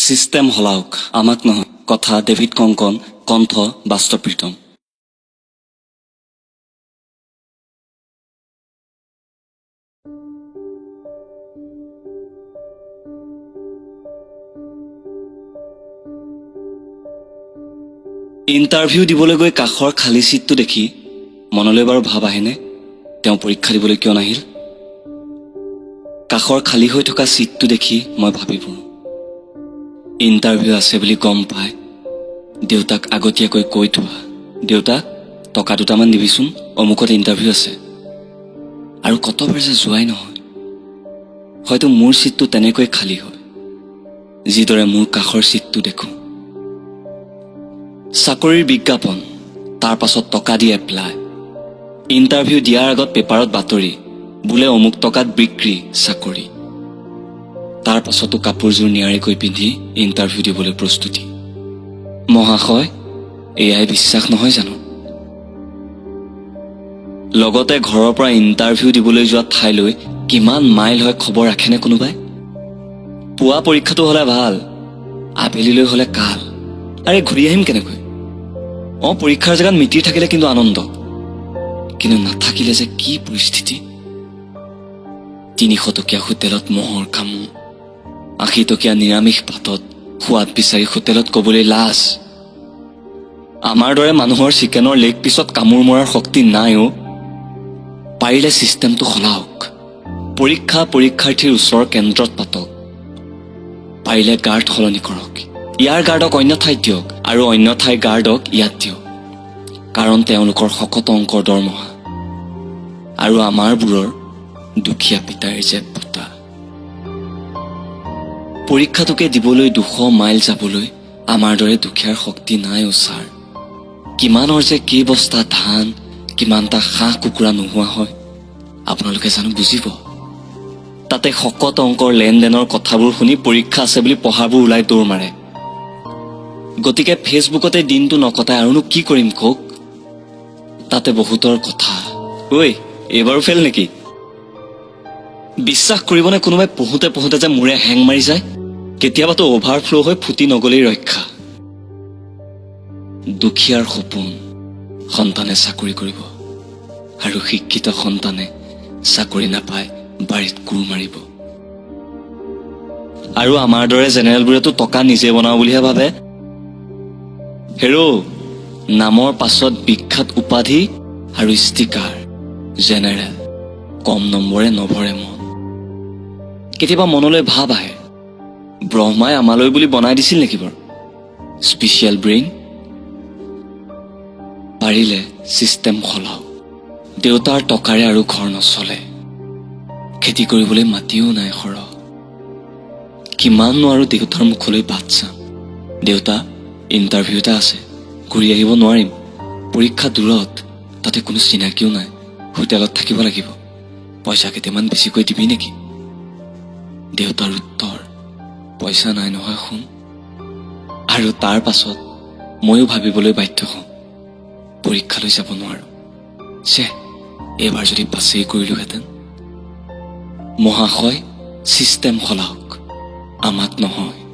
system হলাওক আমাক নহয় কথা ডেভিড কংকন কণ্ঠ বাস্তৱ প্ৰীতম ইণ্টাৰভিউ দিবলৈ গৈ কাষৰ খালী সিটটো দেখি মনলৈ বাৰু ভাব আহেনে তেওঁ পৰীক্ষা দিবলৈ কিয় নাহিল কাষৰ খালী হৈ থকা সিটটো দেখি মই ভাবিব ইণ্টাৰভিউ আছে বুলি গম পাই দেউতাক আগতীয়াকৈ কৈ থোৱা দেউতা টকা দুটামান দিবিচোন অমুকত ইণ্টাৰভিউ আছে আৰু কতবাৰ যে যোৱাই নহয় হয়তো মোৰ সিটটো তেনেকৈ খালী হয় যিদৰে মোৰ কাষৰ সিটটো দেখো চাকৰিৰ বিজ্ঞাপন তাৰ পাছত টকা দি এপ্লাই ইণ্টাৰভিউ দিয়াৰ আগত পেপাৰত বাতৰি বোলে অমুক টকাত বিক্ৰী চাকৰি তাৰ পাছতো কাপোৰযোৰ নিয়াৰিকৈ পিন্ধি ইণ্টাৰভিউ দিবলৈ প্ৰস্তুতি মহাশয় এয়াই বিশ্বাস নহয় জানো লগতে ঘৰৰ পৰা ইণ্টাৰভিউ দিবলৈ যোৱা ঠাইলৈ কিমান মাইল হয় খবৰ ৰাখেনে কোনোবাই পুৱা পৰীক্ষাটো হ'লে ভাল আবেলিলৈ হ'লে কাল আৰে ঘূৰি আহিম কেনেকৈ পৰীক্ষাৰ জেগাত মিতিৰ থাকিলে কিন্তু আনন্দ কিন্তু নাথাকিলে যে কি পৰিস্থিতি 300 টকীয়া হোটেলত মহৰ কামো 80 টকীয়া নিৰামিষ ভাতত সোৱাদ বিচাৰি হোটেলত কবলৈ লাজ আমাৰ দৰে মানুহৰ চিকেনৰ লেগ পিছত কামোৰ মৰাৰ শক্তি নাইও পাৰিলে সিস্টেমটো সলাওক পৰীক্ষাৰ্থীৰ ওচৰৰ কেন্দ্ৰত পাতক পাৰিলে গাৰ্ড সলনি কৰক ইয়াৰ গাৰ্ডক অন্য ঠাইত দিয়ক আৰু অন্য ঠাইৰ গাৰ্ডক ইয়াত দিয়ক কাৰণ তেওঁলোকৰ শকত অংকৰ দৰমহা আৰু আমাৰবোৰৰ দুখীয়া পিতাৰ যে পুতা পৰীক্ষাটোকে দিবলৈ 200 মাইল যাবলৈ আমাৰ দৰে দুখীয়াৰ শক্তি নাই ছাৰ কিমানৰ যে কি বস্তা ধান কিমানটা হাঁহ কুকুৰা নোহোৱা হয় আপোনালোকে জানো বুজিব তাতে শকত অংকৰ লেনদেনৰ কথাবোৰ শুনি পৰীক্ষা আছে বুলি পঢ়াবোৰ ওলাই দৌৰ মাৰে গতিকে ফেচবুকতে দিনটো নকটাই আৰুনো কি কৰিম কওক তাতে বহুতৰ কথা ঐ এবাৰো ফেল নেকি বিশ্বাস কৰিবনে কোনোবাই পঢ়োতে যে মোৰে হেং মাৰি যায় কেতিয়াবাতো অভাৰফ্লো হৈ ফুটি নগলেই ৰক্ষা দুখীয়াৰ সপোন সন্তানে চাকৰি কৰিব আৰু শিক্ষিত সন্তানে চাকৰি নাপায় বাৰীত কোৰ মাৰিব আৰু আমাৰ দৰে জেনেৰেলবোৰেতো টকা নিজে বনাও বুলিহে ভাবে হেৰো নামৰ পাছত বিখ্যাত উপাধি আৰু ষ্টিকাৰ জেনেৰেল কম নম্বৰে নভৰে মন কেতিয়াবা মনলৈ ভাব আহে ব্ৰহ্মাই আমালৈ বুলি বনাই দিছিল নেকি বাৰু স্পেচিয়েল ব্ৰেইন পাৰিলে সিস্টেম সলাও দেউতাৰ টকাৰে আৰু ঘৰ নচলে খেতি কৰিবলৈ মাটিও নাই সৰহ কিমাননো আৰু দেউতাৰ মুখলৈ বাট চাম দেউতা ইণ্টাৰভিউ এটা আছে ঘূৰি আহিব নোৱাৰিম পৰীক্ষা দূৰত তাতে কোনো চিনাকিও নাই হোটেলত থাকিব লাগিব পইচা কেইটামান বেছিকৈ দিবি নেকি দেউতাৰ উত্তৰ পইচা নাই নহয় শুন আৰু তাৰ পাছত ময়ো ভাবিবলৈ বাধ্য হওঁ পৰীক্ষালৈ যাব নোৱাৰো এইবাৰ যদি পাছেই কৰিলোহেঁতেন মহাশয় সিস্টেম সলাওক আমাক নহয়